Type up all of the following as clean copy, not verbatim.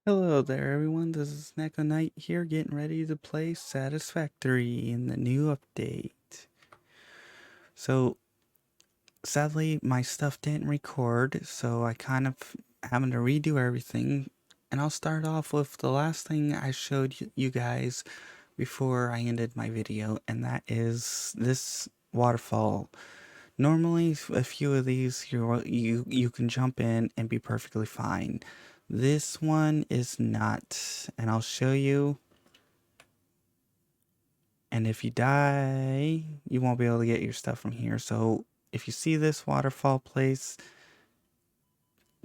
Hello there, everyone. This is Neko Knight here, getting ready to play Satisfactory in the new update. So, sadly, my stuff didn't record, so I kind of having to redo everything. And I'll start off with the last thing I showed you guys before I ended my video, and that is this waterfall. Normally, a few of these you can jump in and be perfectly fine. This one is not, and I'll show you. And if you die, you won't be able to get your stuff from here. So if you see this waterfall place,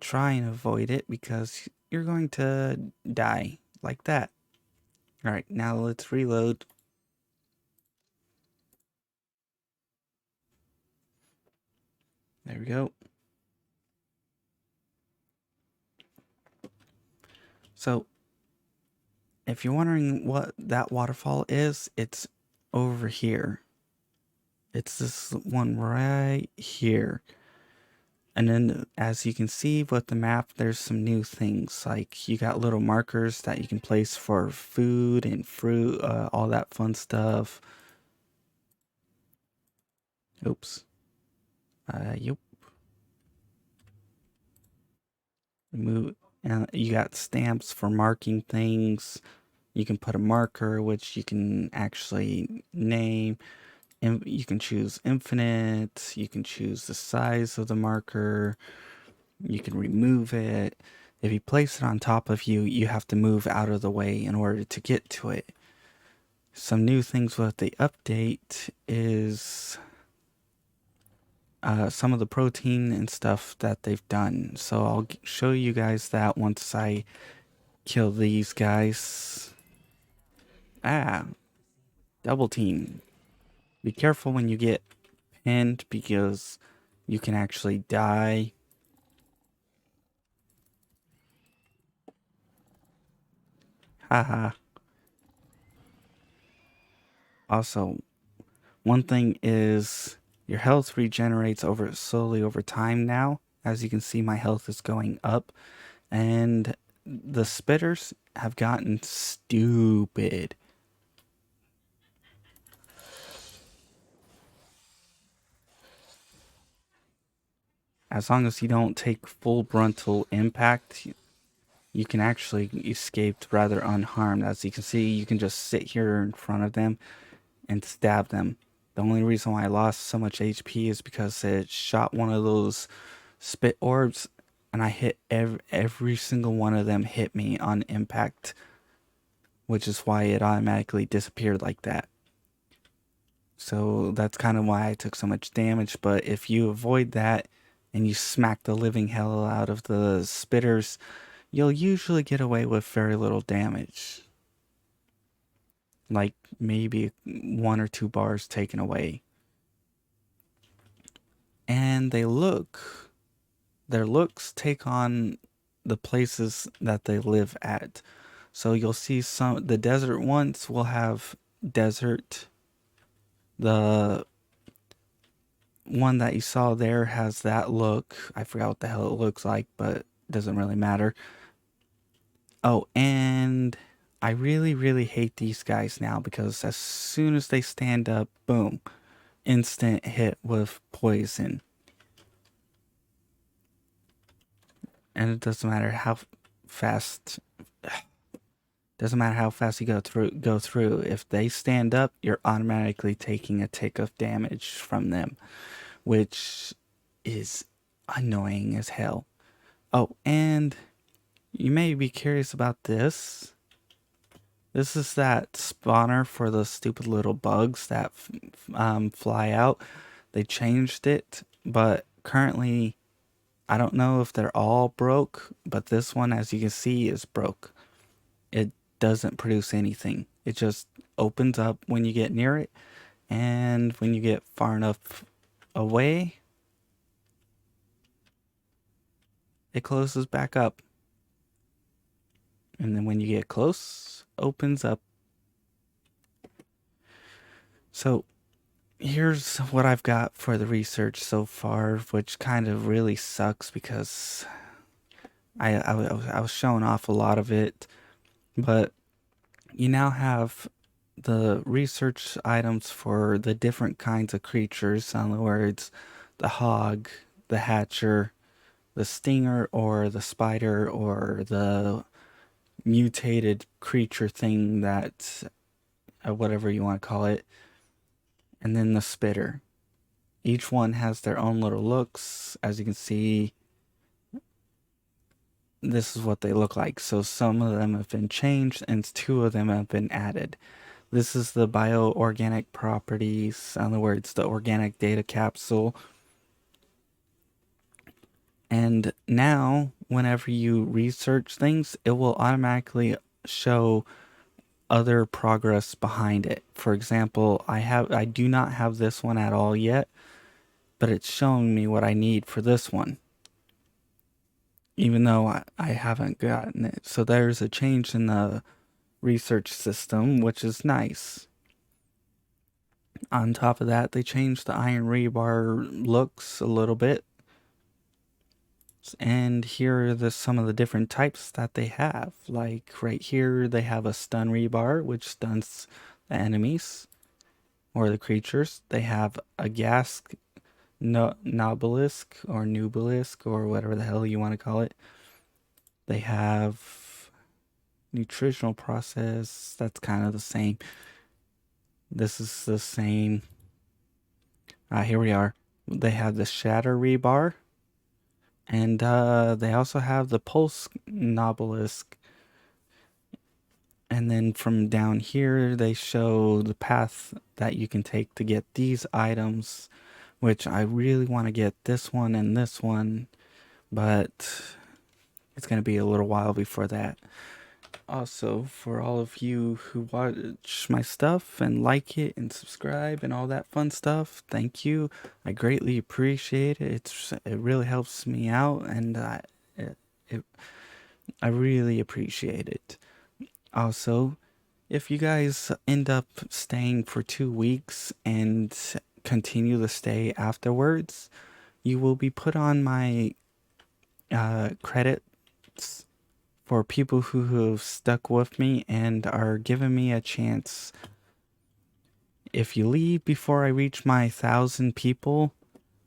try and avoid it because you're going to die like that. All right, now let's reload. There we go. So if you're wondering what that waterfall is, it's over here. It's this one right here. And then as you can see with the map, there's some new things. Like you got little markers that you can place for food and fruit, all that fun stuff. Oops. Yep. Move. And you got stamps for marking things. You can put a marker, which you can actually name. And you can choose infinite. You can choose the size of the marker. You can remove it. If you place it on top of you, you have to move out of the way in order to get to it. Some new things with the update is some of the protein and stuff that they've done. So I'll show you guys that once I kill these guys. Double team. Be careful when you get pinned because you can actually die. Haha. Also, one thing is your health regenerates slowly over time now. As you can see, my health is going up. And the spitters have gotten stupid. As long as you don't take full frontal impact, you can actually escape rather unharmed. As you can see, you can just sit here in front of them and stab them. The only reason why I lost so much HP is because it shot one of those spit orbs and I hit every single one of them hit me on impact, which is why it automatically disappeared like that. So that's kind of why I took so much damage. But if you avoid that and you smack the living hell out of the spitters, you'll usually get away with very little damage. Like maybe 1 or 2 bars taken away. And their looks take on the places that they live at. So you'll see the desert ones will have desert. The one that you saw there has that look. I forgot what the hell it looks like, but it doesn't really matter. Oh, and I really, really hate these guys now because as soon as they stand up, boom, instant hit with poison. And it doesn't matter how fast you go through. If they stand up, you're automatically taking a tick of damage from them, which is annoying as hell. Oh, and you may be curious about this. This is that spawner for the stupid little bugs that fly out. They changed it, but currently, I don't know if they're all broke, but this one, as you can see, is broke. It doesn't produce anything. It just opens up when you get near it, and when you get far enough away, it closes back up. And then when you get close, opens up. So here's what I've got for the research so far, which kind of really sucks because I was showing off a lot of it, but you now have the research items for the different kinds of creatures. In other words, the hog, the hatcher, the stinger, or the spider, or the mutated creature thing that, whatever you want to call it, and then the spitter. Each one has their own little looks. As you can see, this is what they look like. So some of them have been changed and two of them have been added. This is the bioorganic properties, in other words, the organic data capsule. And now, whenever you research things, it will automatically show other progress behind it. For example, I do not have this one at all yet, but it's showing me what I need for this one, even though I haven't gotten it. So there's a change in the research system, which is nice. On top of that, they changed the iron rebar looks a little bit. And here are some of the different types that they have. Like right here, they have a stun rebar, which stuns the enemies or the creatures. They have a gas nobelisk or nubelisk or whatever the hell you want to call it. They have nutritional process. That's kind of the same. This is the same. Here we are. They have the shatter rebar. And they also have the pulse nobelisk. And then from down here, they show the path that you can take to get these items, which I really want to get this one and this one, but it's going to be a little while before that. Also, for all of you who watch my stuff and like it and subscribe and all that fun stuff, thank you. I greatly appreciate it. It really helps me out, and I really appreciate it. Also, if you guys end up staying for 2 weeks and continue to stay afterwards, you will be put on my credits for people who have stuck with me and are giving me a chance. If you leave before I reach my 1,000 people,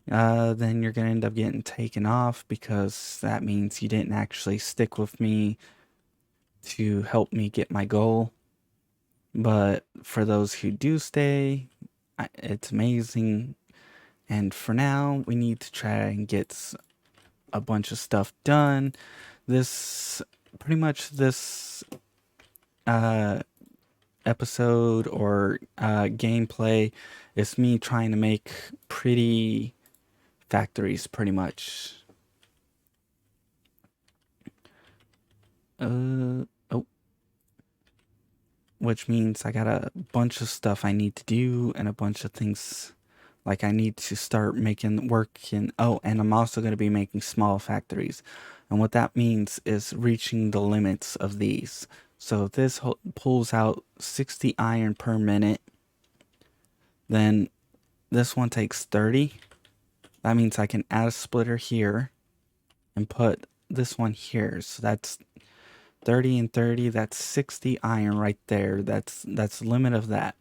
then you're going to end up getting taken off, because that means you didn't actually stick with me to help me get my goal. But for those who do stay, it's amazing. And for now, we need to try and get a bunch of stuff done. Pretty much this episode or gameplay is me trying to make pretty factories, pretty much. Oh. Which means I got a bunch of stuff I need to do and a bunch of things like I need to start making work in. Oh, and I'm also going to be making small factories. And what that means is reaching the limits of these. So if this pulls out 60 iron per minute, then this one takes 30. That means I can add a splitter here and put this one here. So that's 30 and 30, that's 60 iron right there. That's the limit of that.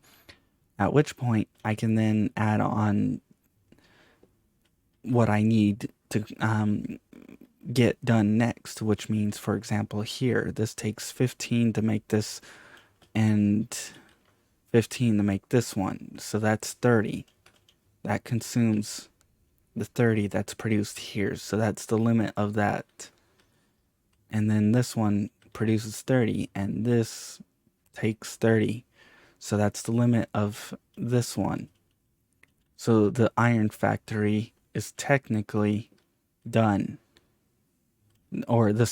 At which point I can then add on what I need to get done next, which means, for example, here, this takes 15 to make this and 15 to make this one. So that's 30. That consumes the 30 that's produced here. So that's the limit of that. And then this one produces 30, and this takes 30. So that's the limit of this one. So the iron factory is technically done. Or the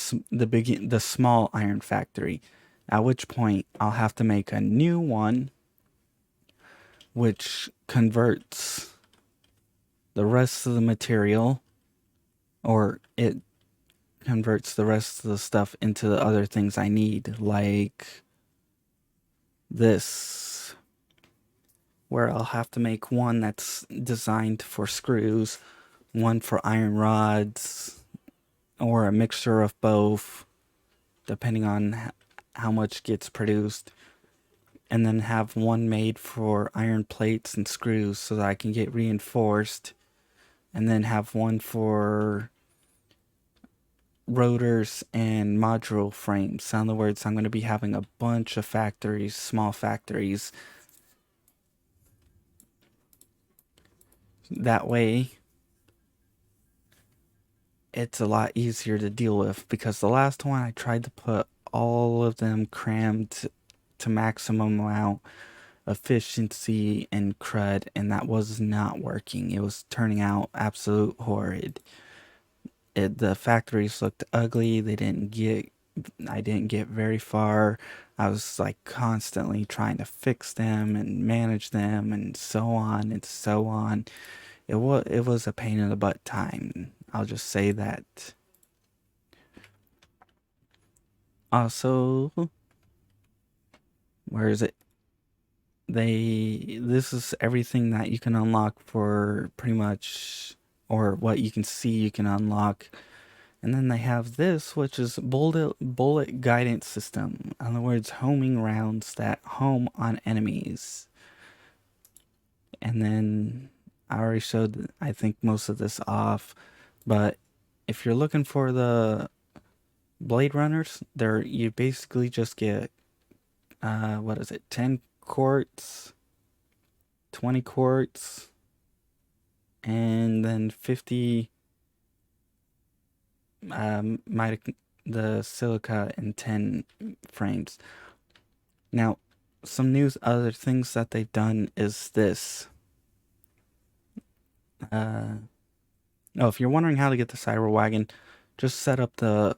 small iron factory. At which point I'll have to make a new one, which converts the rest of the material, or it converts the rest of the stuff into the other things I need, like this, where I'll have to make one that's designed for screws, one for iron rods, or a mixture of both, depending on how much gets produced. And then have one made for iron plates and screws so that I can get reinforced. And then have one for rotors and module frames. In other words, I'm going to be having a bunch of factories, small factories. That way, it's a lot easier to deal with, because the last one I tried to put all of them crammed to maximum amount efficiency and crud, and that was not working. It was turning out absolute horrid. The factories looked ugly. I didn't get very far. I was like constantly trying to fix them and manage them and so on and so on. It was a pain in the butt time. I'll just say that. Also, where is it? This is everything that you can unlock for pretty much, or what you can see you can unlock. And then they have this, which is bullet guidance system. In other words, homing rounds that home on enemies. And then I already showed, I think, most of this off. But if you're looking for the Blade Runners, you basically just get, what is it, 10 quartz, 20 quartz, and then 50 the silica and 10 frames. Now, some other things that they've done is this. If you're wondering how to get the cyber wagon, just set up the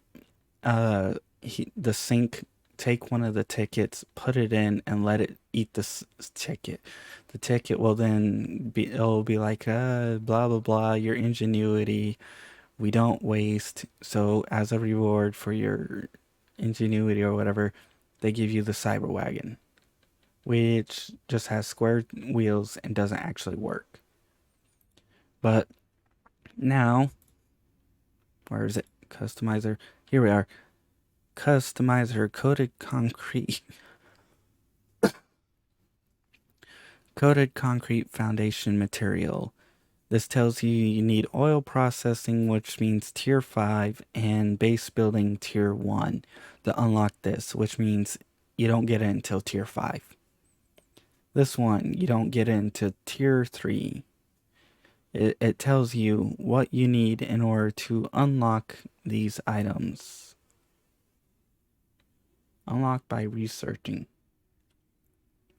sync. Take one of the tickets, put it in, and let it eat the ticket. The ticket will then it'll be like, blah blah blah, your ingenuity, we don't waste. So as a reward for your ingenuity or whatever, they give you the cyber wagon, which just has square wheels and doesn't actually work. But now, where is it? Customizer. Here we are. Customizer coated concrete. Coated concrete foundation material. This tells you you need oil processing, which means tier 5, and base building tier 1 to unlock this, which means you don't get it until tier 5. This one, you don't get it until tier 3. It tells you what you need in order to unlock these items. Unlock by researching.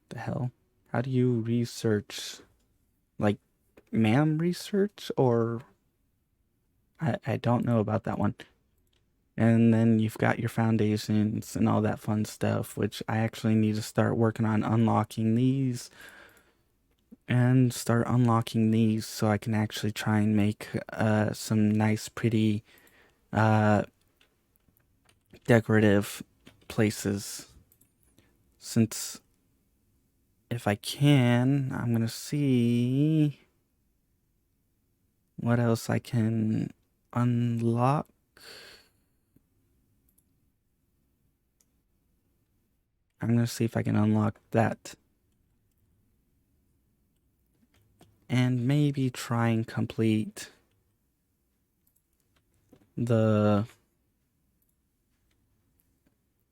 The hell? How do you research? Like, ma'am research? Or I don't know about that one. And then you've got your foundations and all that fun stuff, which I actually need to start working on unlocking these. And start unlocking these so I can actually try and make some nice, pretty, decorative places. Since if I can, I'm gonna see what else I can unlock. I'm gonna see if I can unlock that. And maybe try and complete the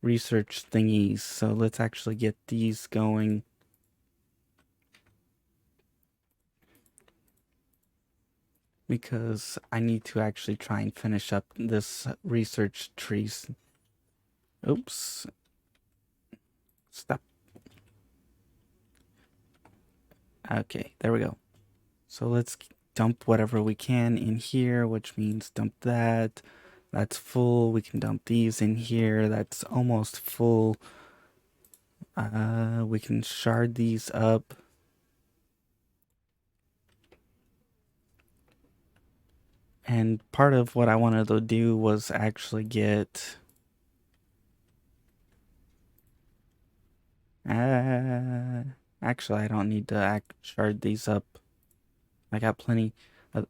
research thingies. So let's actually get these going. Because I need to actually try and finish up this research trees. Oops. Stop. Okay, there we go. So let's dump whatever we can in here, which means dump that. That's full. We can dump these in here. That's almost full. We can shard these up. And part of what I wanted to do was actually get... actually, I don't need to shard these up. I got plenty of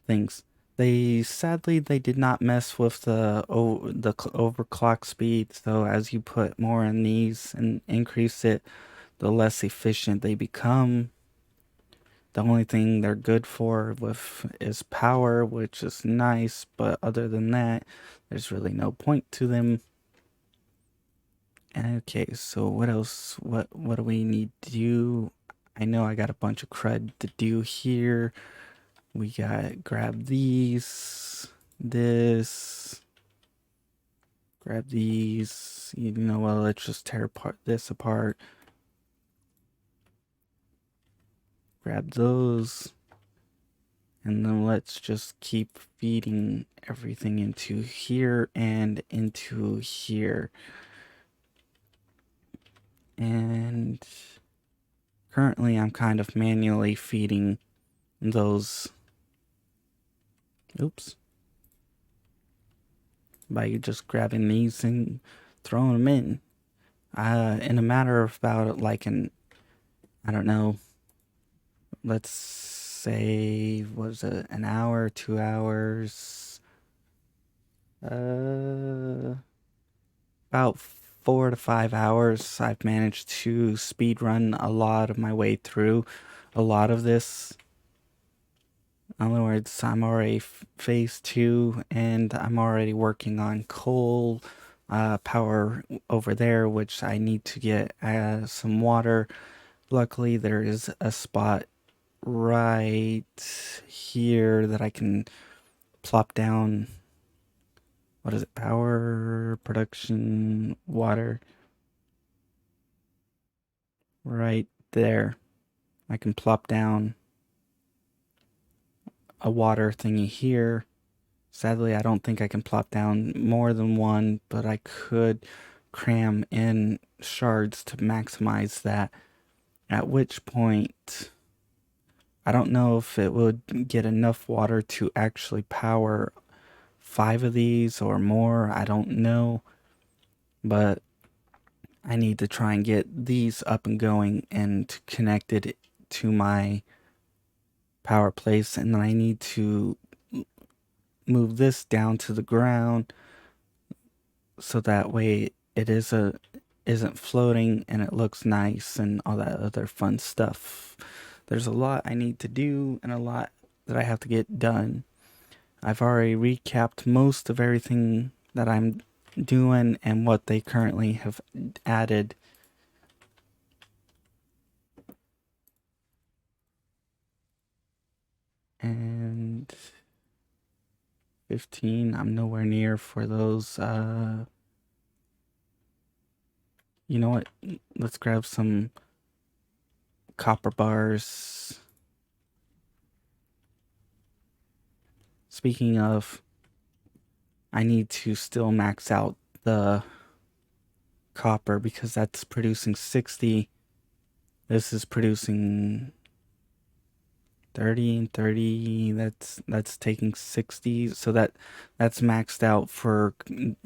things. Sadly they did not mess with the overclock speed. So as you put more in these and increase it, the less efficient they become. The only thing they're good for with is power, which is nice, but other than that, there's really no point to them. Okay, so what else? What do we need to do? I know I got a bunch of crud to do here. We got grab these, this, grab these. You know what? Let's just tear this apart. Grab those. And then let's just keep feeding everything into here and into here. And currently I'm kind of manually feeding those. Oops. By just grabbing these and throwing them in. In a matter of about like I don't know, let's say, was it an hour, 2 hours? About 4 to 5 hours, I've managed to speed run a lot of my way through a lot of this. In other words, I'm already phase 2, and I'm already working on coal power over there, which I need to get some water. Luckily, there is a spot right here that I can plop down. What is it? Power, production, water. Right there. I can plop down a water thingy here. Sadly, I don't think I can plop down more than one, but I could cram in shards to maximize that. At which point, I don't know if it would get enough water to actually power 5 of these or more. I don't know. But I need to try and get these up and going and connected to my power place. And then I need to move this down to the ground so that way it isn't floating and it looks nice and all that other fun stuff. There's a lot I need to do and a lot that I have to get done. I've already recapped most of everything that I'm doing and what they currently have added. And 15, I'm nowhere near for those. You know what? Let's grab some copper bars. Speaking of, I need to still max out the copper because that's producing 60. This is producing 30 and 30. That's taking 60. So that's maxed out for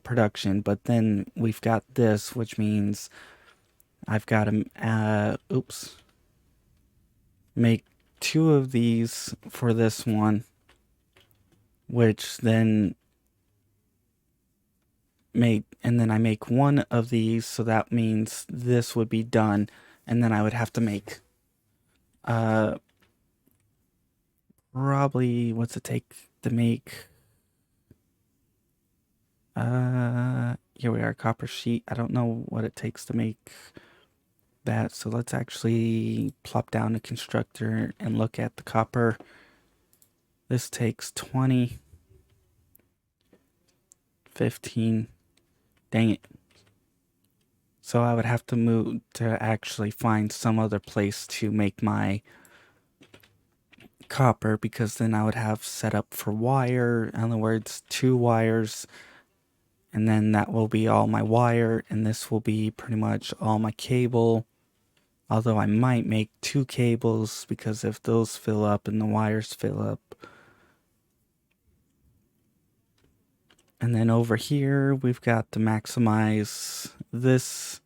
production. But then we've got this, which means I've got to make 2 of these for this one, which then I make 1 of these, so that means this would be done, and then I would have to make probably, what's it take to make here we are, copper sheet. I don't know what it takes to make that, so let's actually plop down the constructor and look at the copper. This takes 20, 15. Dang it. So I would have to move to actually find some other place to make my copper, because then I would have set up for wire. In other words, 2 wires, and then that will be all my wire, and this will be pretty much all my cable. Although I might make 2 cables, because if those fill up and the wires fill up. And then over here, we've got to maximize this,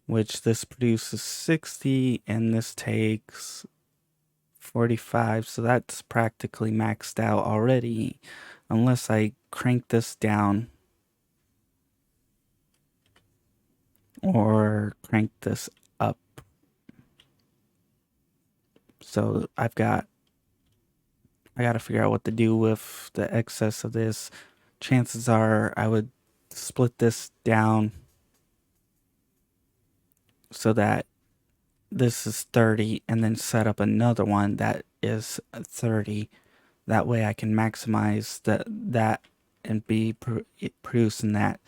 which this produces 60, and this takes 45, so that's practically maxed out already, unless I crank this down or crank this up. So I gotta figure out what to do with the excess of this. Chances are I would split this down so that this is 30 and then set up another one that is 30. That way I can maximize that and be producing that.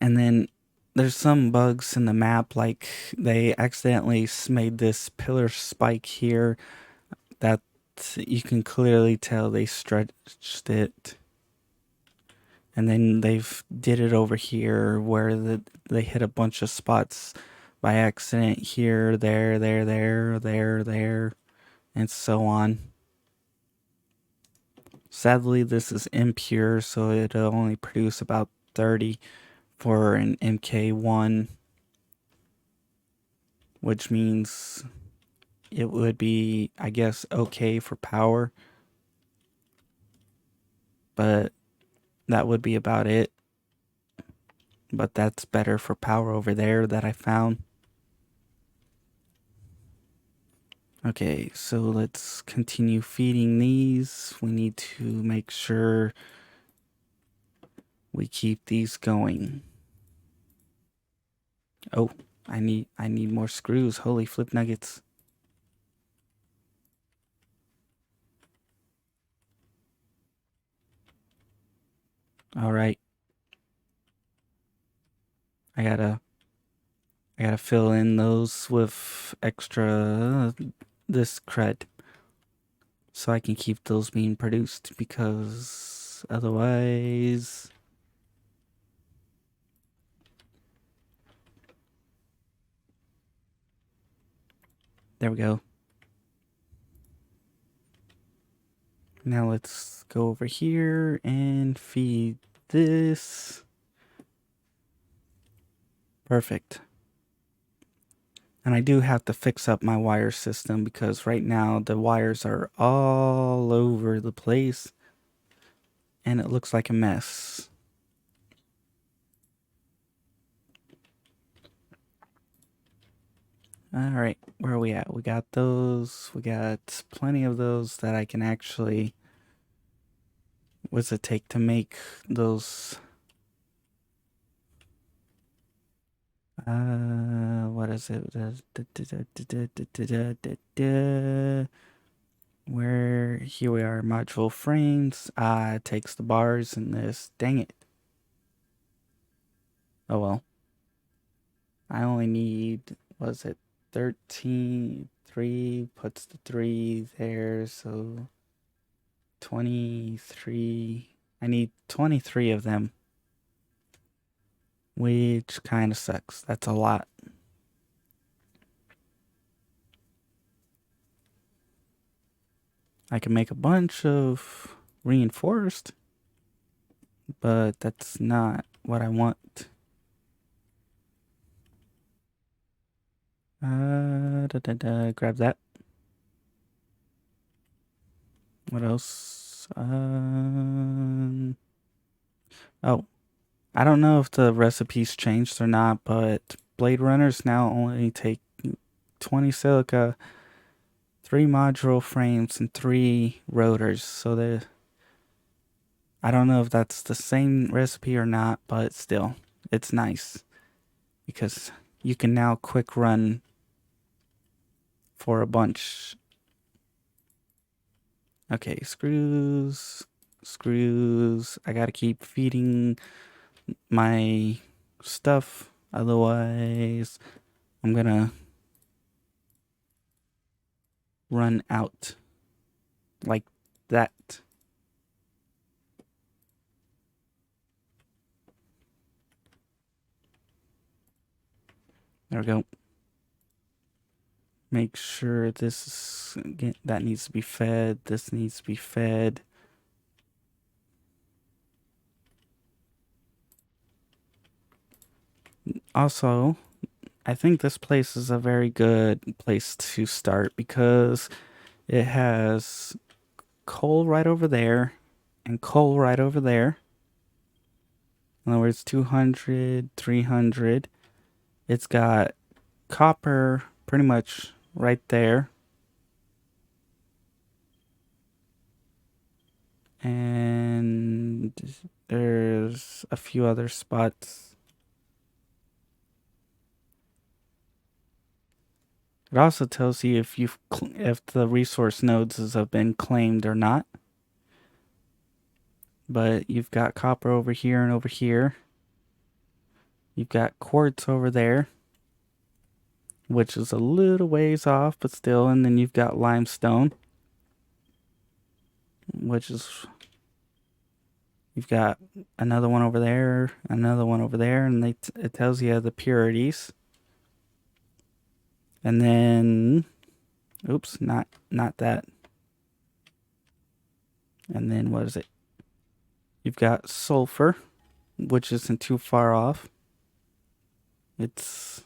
And then there's some bugs in the map, like they accidentally made this pillar spike here that you can clearly tell they stretched it. And then they've did it over here where they hit a bunch of spots by accident here, there, and so on. Sadly, this is impure, so it'll only produce about 30 for an MK1, which means it would be, I guess, okay for power, but that would be about it. But that's better for power over there that I found. Okay, so let's continue feeding these. We need to make sure we keep these going. Oh, I need more screws. Holy flip nuggets. All right. I gotta fill in those with extra this cred so I can keep those being produced, because otherwise there we go. Now let's go over here and feed this. Perfect. And I do have to fix up my wire system because right now the wires are all over the place and it looks like a mess. Alright, where are we at? We got those. We got plenty of those that I can actually... What's it take to make those... what is it? Where, here we are, module frames. It takes the bars in this. Dang it. Oh well. I only need, what is it, 13, 3, puts the 3 there, so 23. I need 23 of them, which kind of sucks. That's a lot. I can make a bunch of reinforced, but that's not what I want. Grab that. What else? Oh, I don't know if the recipes changed or not, but Blade Runners now only take 20 silica, 3 module frames, and 3 rotors. So I don't know if that's the same recipe or not, but still, it's nice because you can now quick run for a bunch. Okay, screws. I gotta keep feeding my stuff, otherwise I'm gonna run out like that. There we go. Make sure this that needs to be fed. This needs to be fed. Also, I think this place is a very good place to start because it has coal right over there and coal right over there. In other words, 200, 300. It's got copper pretty much right there. And there's a few other spots. It also tells you if the resource nodes have been claimed or not. But you've got copper over here and over here. You've got quartz over there, which is a little ways off, but still. And then you've got limestone, which is, you've got another one over there, another one over there, and it tells you the purities. And then, oops, not that. And then what is it? You've got sulfur, which isn't too far off. It's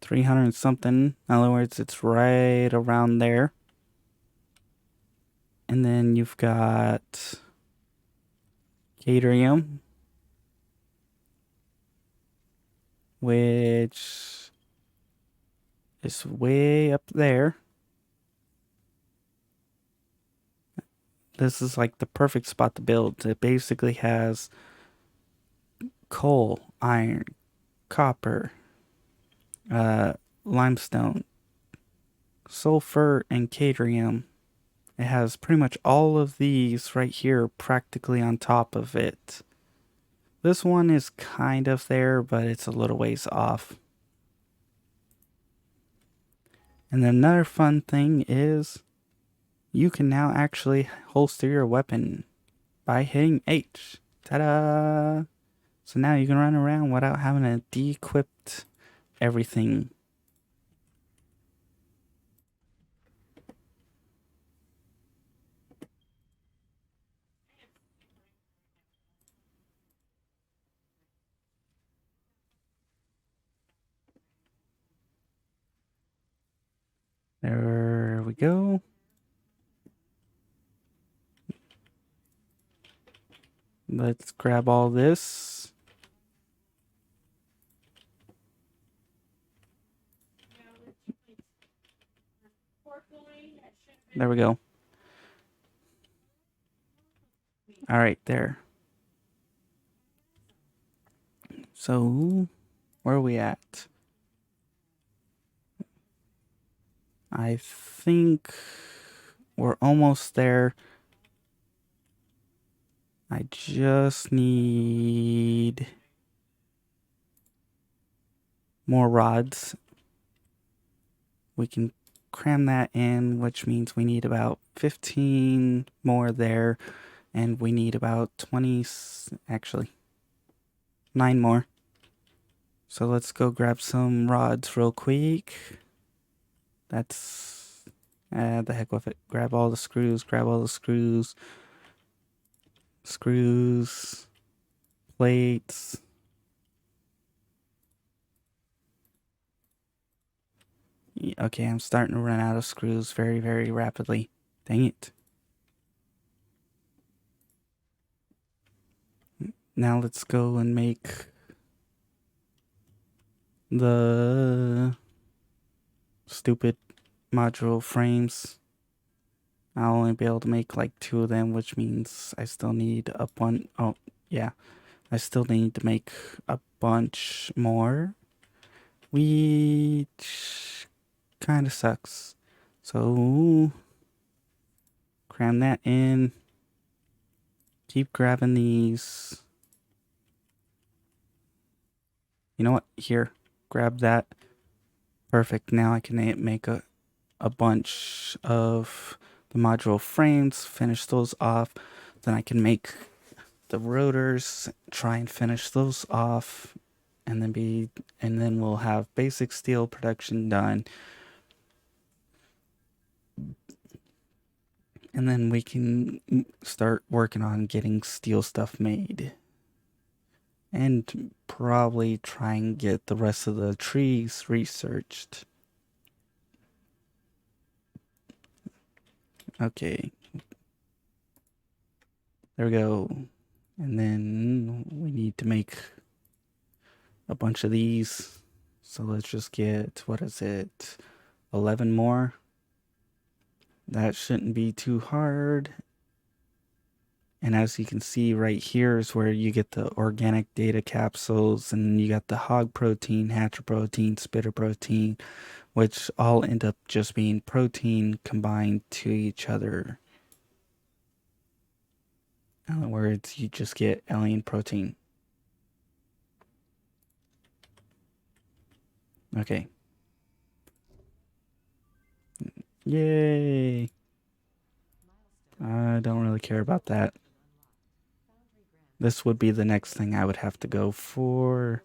300 something. In other words, it's right around there. And then you've got cadmium, which is way up there. This is like the perfect spot to build. It basically has coal, iron, copper, limestone, sulfur, and cadmium. It has pretty much all of these right here practically on top of it. This one is kind of there, but it's a little ways off. And then another fun thing is you can now actually holster your weapon by hitting H. Ta-da! So now you can run around without having to decrypt everything. There we go. Let's grab all this. There we go. All right, there. So, where are we at? I think we're almost there. I just need more rods. We can cram that in, which means we need about 15 more there, and we need about 20, actually 9 more. So let's go grab some rods real quick. That's the heck with it. Grab all the screws, plates. Okay, I'm starting to run out of screws very, very rapidly. Dang it. Now let's go and make the stupid module frames. I'll only be able to make like 2 of them, which means I still need a bunch. Oh, yeah. I still need to make a bunch more, which kind of sucks. So, cram that in. Keep grabbing these. You know what? Here, grab that. Perfect. Now I can make a bunch of the module frames, finish those off. Then I can make the rotors, try and finish those off, and then we'll have basic steel production done. And then we can start working on getting steel stuff made. and probably try and get the rest of the trees researched. Okay, there we go. And then we need to make a bunch of these. So let's just get, what is it, 11 more? That shouldn't be too hard. And as you can see right here is where you get the organic data capsules, and you got the hog protein, hatcher protein, spitter protein, which all end up just being protein combined to each other. In other words, you just get alien protein. Okay. Yay! I don't really care about that. This would be the next thing I would have to go for.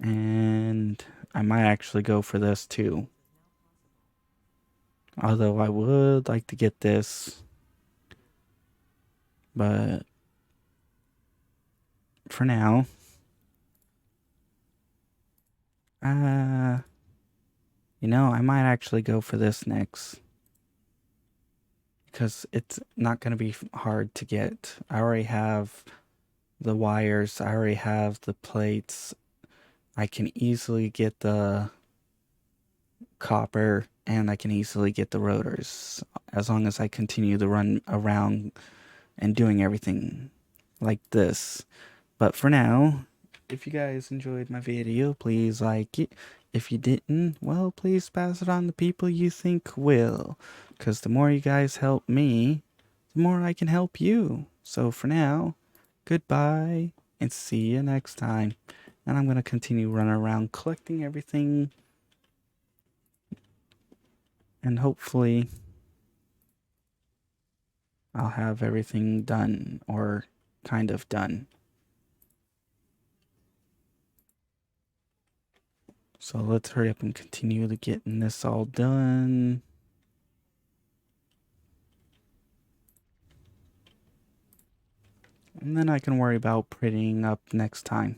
And I might actually go for this too. Although I would like to get this. But for now, I might actually go for this next. Because it's not going to be hard to get. I already have the wires. I already have the plates. I can easily get the copper, and I can easily get the rotors as long as I continue to run around and doing everything like this. But for now, if you guys enjoyed my video, please like it. If you didn't, well, please pass it on to people you think will. Because the more you guys help me, the more I can help you. So for now, goodbye, and see you next time. And I'm going to continue running around collecting everything. And hopefully, I'll have everything done, or kind of done. So let's hurry up and continue to getting this all done. And then I can worry about prettying up next time.